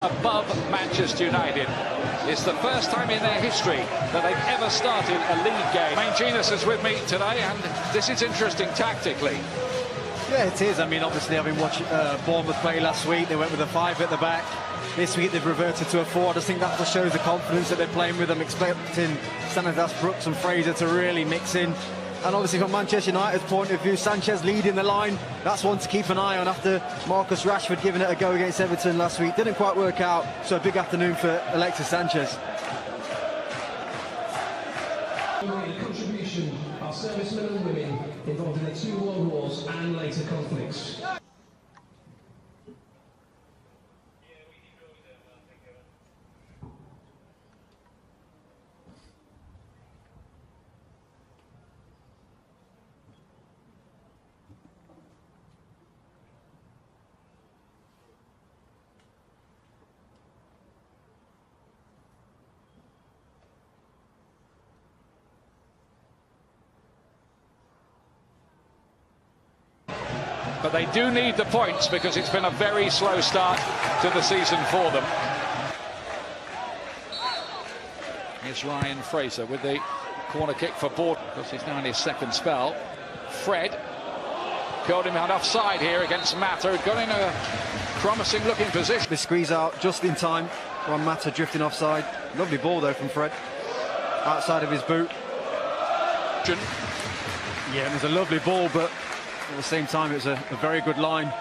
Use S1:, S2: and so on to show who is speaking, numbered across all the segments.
S1: Above Manchester United. It's the first time in their history that they've ever started a league game. Mangenius is with me today, and this is interesting tactically.
S2: Yeah, it is. I mean, obviously, having watched Bournemouth play last week, they went with a 5 at the back. This week, they've reverted to a 4. I just think that just shows the confidence that they're playing with. I'm expecting Stanislas, Brooks and Fraser to really mix in. And obviously, from Manchester United's point of view, Sanchez leading the line. That's one to keep an eye on after Marcus Rashford giving it a go against Everton last week. Didn't quite work out, so a big afternoon for Alexis Sanchez.
S3: Contribution are servicemen and women involved in the 2 world wars and later conflicts.
S1: But they do need the points because it's been a very slow start to the season for them. Here's Ryan Fraser with the corner kick for Bournemouth, because he's now in his 2nd spell. Fred got him out offside here against Mata, got in a promising looking position.
S2: They squeeze out just in time when Mata drifting offside. Lovely ball though from Fred, outside of his boot. Yeah, and it's a lovely ball, but at the same time, it's a very good line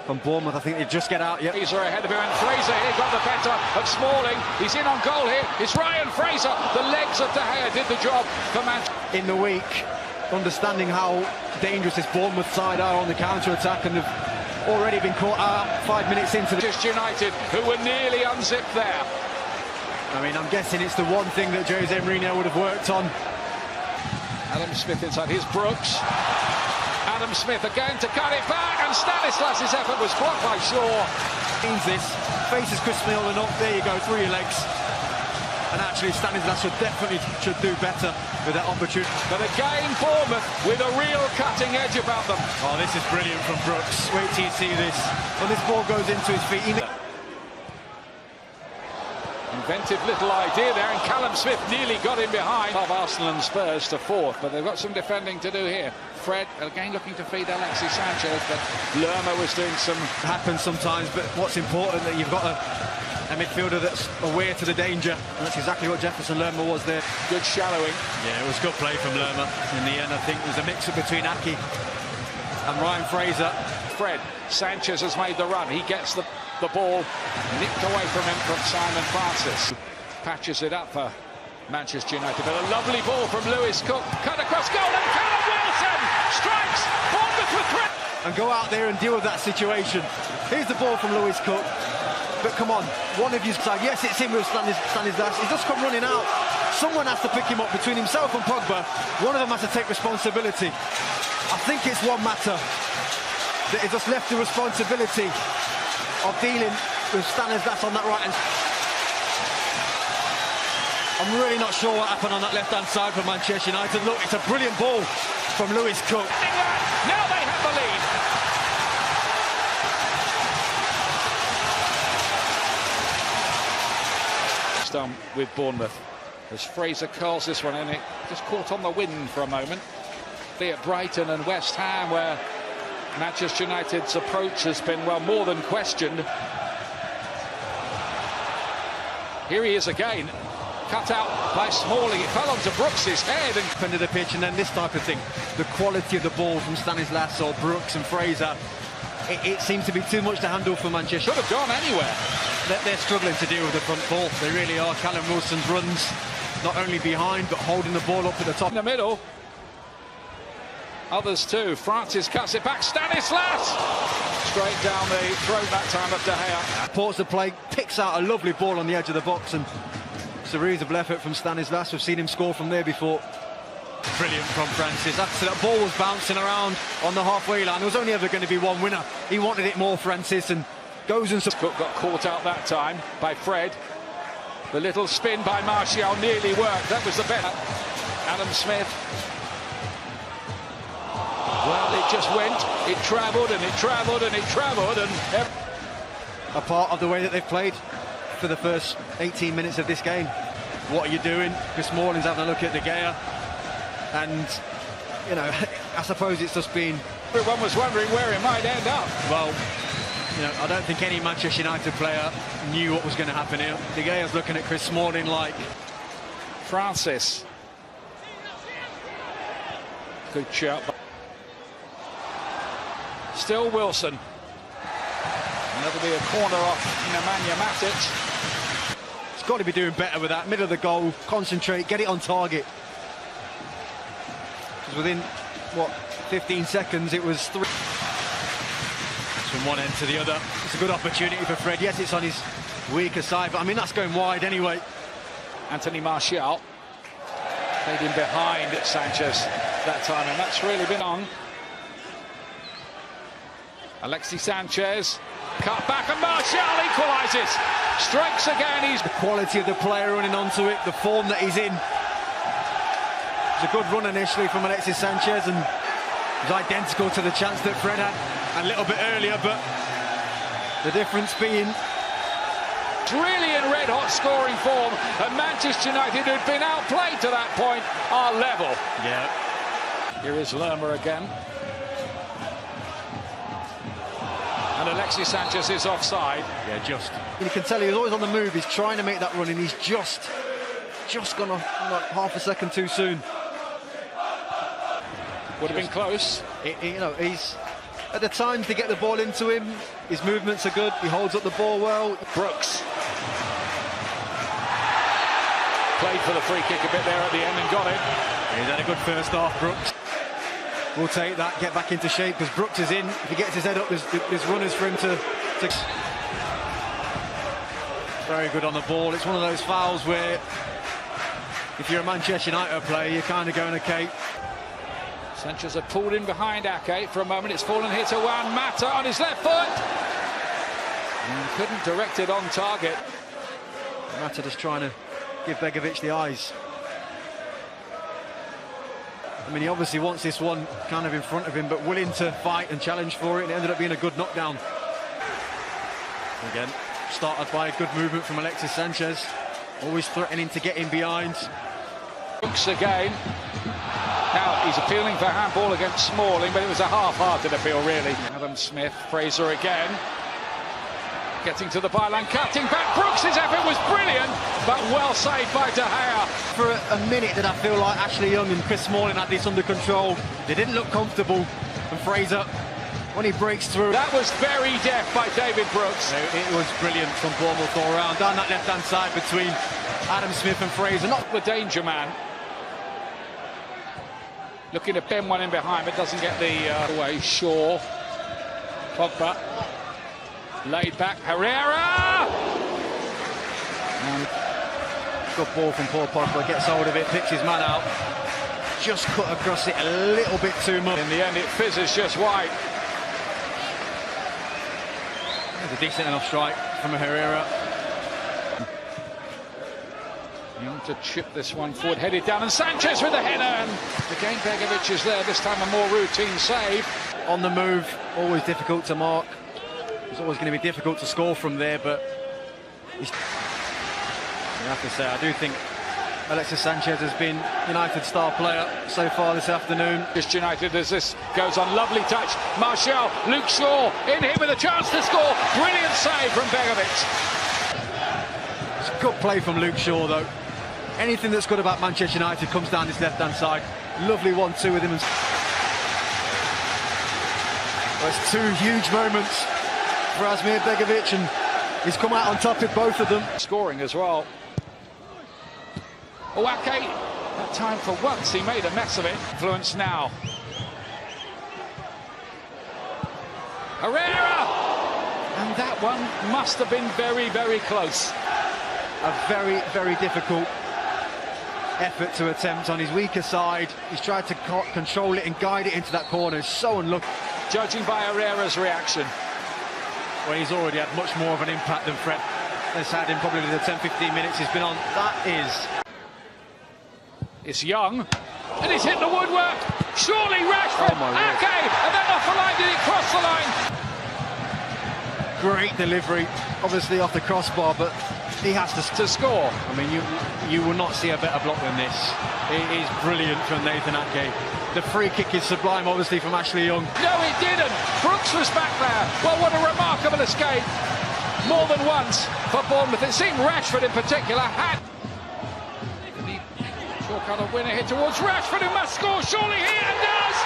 S2: from Bournemouth. I think they just get out. Yep.
S1: Fraser ahead of him, and Fraser here got the better of Smalling. He's in on goal here. It's Ryan Fraser. The legs of De Gea did the job for Manchester.
S2: In the week, understanding how dangerous this Bournemouth side are on the counter-attack, and have already been caught out 5 minutes into the...
S1: Manchester United, who were nearly unzipped there.
S2: I mean, I'm guessing it's the one thing that Jose Mourinho would have worked on.
S1: Adam Smith inside. Here's Brooks. Adam Smith again to cut it back, and Stanislas' effort was blocked by Shaw.
S2: Means this, faces Chris Smalling up, there you go, through your legs. And actually Stanislas should do better with that opportunity.
S1: But again, Bournemouth with a real cutting edge about them.
S2: Oh, this is brilliant from Brooks. Wait till you see this. When this ball goes into his feet.
S1: Inventive little idea there, and Callum Smith nearly got him behind. Of Arsenal and Spurs to 4th, but they've got some defending to do here. Fred again looking to feed Alexis Sanchez, but Lerma was doing some...
S2: Happens sometimes, but what's important that you've got a midfielder that's aware to the danger, and that's exactly what Jefferson Lerma was there.
S1: Good shallowing.
S2: Yeah, it was good play from Lerma. In the end, I think it was a mix-up between Aki and Ryan Fraser.
S1: Fred, Sanchez has made the run. He gets the ball nipped away from him from Simon Francis. Patches it up for Manchester United, but a lovely ball from Lewis Cook, cut across goal, and Callum Wilson strikes Bournemouth with threat.
S2: And go out there and deal with that situation. Here's the ball from Lewis Cook, but come on, one of you side. Yes, it's him with Stanislas. He's just come running out. Someone has to pick him up between himself and Pogba. One of them has to take responsibility. I think it's one matter that he just left the responsibility of dealing with Stanislas on that right hand. I'm really not sure what happened on that left-hand side for Manchester United. Look, it's a brilliant ball from Lewis Cook.
S1: Now they have the lead. Done with Bournemouth as Fraser curls this one in. It just caught on the wind for a moment. Be it Brighton and West Ham, where Manchester United's approach has been, well, more than questioned. Here he is again. Cut out by Smalling. It fell onto Brooks' head and
S2: under the pitch, and then this type of thing. The quality of the ball from Stanislas or Brooks and Fraser, it seems to be too much to handle for Manchester.
S1: Could have gone anywhere.
S2: They're struggling to deal with the front four. They really are. Callum Wilson's runs, not only behind, but holding the ball up at the top.
S1: In the middle. Others too. Francis cuts it back. Stanislas! Straight down the throat that time of De Gea.
S2: Ports the play, picks out a lovely ball on the edge of the box, and cerebral effort from Stanislas. We've seen him score from there before. Brilliant from Francis. After that ball was bouncing around on the halfway line, there was only ever going to be one winner. He wanted it more, Francis, and goes and...
S1: Cook got caught out that time by Fred. The little spin by Martial nearly worked. That was the better. Adam Smith. Well, it just went. It travelled and it travelled and it travelled, and
S2: a part of the way that they've played for the first 18 minutes of this game. What are you doing? Chris Smalling's having a look at De Gea, and you know, I suppose it's just been.
S1: Everyone was wondering where he might end up.
S2: Well, you know, I don't think any Manchester United player knew what was going to happen here. De Gea's looking at Chris Smalling like.
S1: Francis. Good shot. Still Wilson. And that'll be a corner off Nemanja Matic.
S2: He's got to be doing better with that. Middle of the goal, concentrate, get it on target. Because within, what, 15 seconds, it was 3. From one end to the other. It's a good opportunity for Fred. Yes, it's on his weaker side, but I mean, that's going wide anyway.
S1: Anthony Martial played in behind Sanchez that time, and that's really been on. Alexis Sanchez cut back, and Martial equalises. Strikes again. He's
S2: the quality of the player running onto it, the form that he's in. It was a good run initially from Alexis Sanchez, and it was identical to the chance that Fred had a little bit earlier, but the difference being
S1: really in red-hot scoring form, and Manchester United, who'd been outplayed to that point, are level.
S2: Yeah.
S1: Here is Lerma again. And Alexis Sanchez is offside.
S2: Yeah, just. You can tell he's always on the move. He's trying to make that run, and he's just gone off like half a second too soon.
S1: Would have been close.
S2: You know, he's at the times to get the ball into him. His movements are good. He holds up the ball well.
S1: Brooks played for the free kick a bit there at the end and got it.
S2: He's had a good first half, Brooks. We'll take that, get back into shape, because Brooks is in. If he gets his head up, there's runners for him to. Very good on the ball. It's one of those fouls where, if you're a Manchester United player, you're kind of going, okay.
S1: Sanchez had pulled in behind Ake for a moment. It's fallen here to Juan Mata on his left foot. And couldn't direct it on target.
S2: Mata just trying to give Begovic the eyes. I mean, he obviously wants this one kind of in front of him, but willing to fight and challenge for it. And it ended up being a good knockdown. Again, started by a good movement from Alexis Sanchez. Always threatening to get in behind.
S1: Brooks again. Now he's appealing for handball against Smalling, but it was a half-hearted appeal, really. Adam Smith, Fraser again. Getting to the byline, cutting back. Brooks' effort was brilliant, but well saved by De Gea.
S2: For a minute did I feel like Ashley Young and Chris Smalling had this under control. They didn't look comfortable. And Fraser, when he breaks through...
S1: That was very deft by David Brooks.
S2: It was brilliant from Bournemouth all round. Down that left-hand side between Adam Smith and Fraser.
S1: Not the danger man. Looking to bend one in behind, but doesn't get the away. Shaw. Pogba. Laid back. Herrera! And
S2: good ball from Paul Pogba. Gets hold of it, picks his man out. Just cut across it a little bit too much.
S1: In the end, it fizzes just wide.
S2: There's a decent enough strike from Herrera.
S1: Young to chip this one forward, headed down, and Sanchez with the header. And again, Begovic is there, this time a more routine save.
S2: On the move, always difficult to mark. It's always going to be difficult to score from there, but I have to say, I do think Alexis Sanchez has been United's star player so far this afternoon.
S1: Manchester United, as this goes on, lovely touch. Martial, Luke Shaw in here with a chance to score. Brilliant save from Begovic.
S2: It's a good play from Luke Shaw, though. Anything that's good about Manchester United comes down this left-hand side. Lovely 1-2 with him. There's two huge moments for Asmir Begovic, and he's come out on top with both of them.
S1: Scoring as well. Ake, that time for once he made a mess of it. Influence now. Herrera! And that one must have been very, very close.
S2: A very, very difficult effort to attempt on his weaker side. He's tried to control it and guide it into that corner. So unlucky.
S1: Judging by Herrera's reaction.
S2: Well, he's already had much more of an impact than Fred has had in probably the 10-15 minutes he's been on. That is...
S1: It's Young, and he's hit the woodwork. Surely Rashford, Ake, and then off the line, did it cross the line?
S2: great delivery, obviously off the crossbar, but he has to
S1: score.
S2: I mean, you will not see a better block than this. It is brilliant from Nathan Ake. The free kick is sublime, obviously, from Ashley Young.
S1: No, it didn't. Brooks was back there. Well, what a remarkable escape. More than once for Bournemouth. It seemed Rashford in particular had. Short-cut winner here towards Rashford, who must score surely here, and does!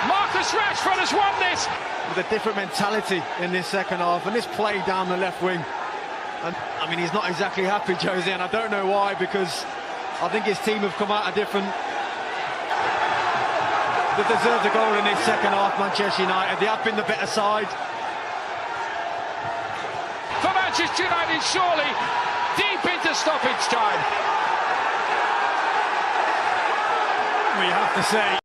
S1: Marcus Rashford has won this.
S2: With a different mentality in this second half, and this play down the left wing. And I mean, he's not exactly happy, Jose, and I don't know why, because I think his team have come out a different. They deserved a goal in this second half, Manchester United. They have been the better side.
S1: For Manchester United, surely deep into stoppage time.
S2: We have to say.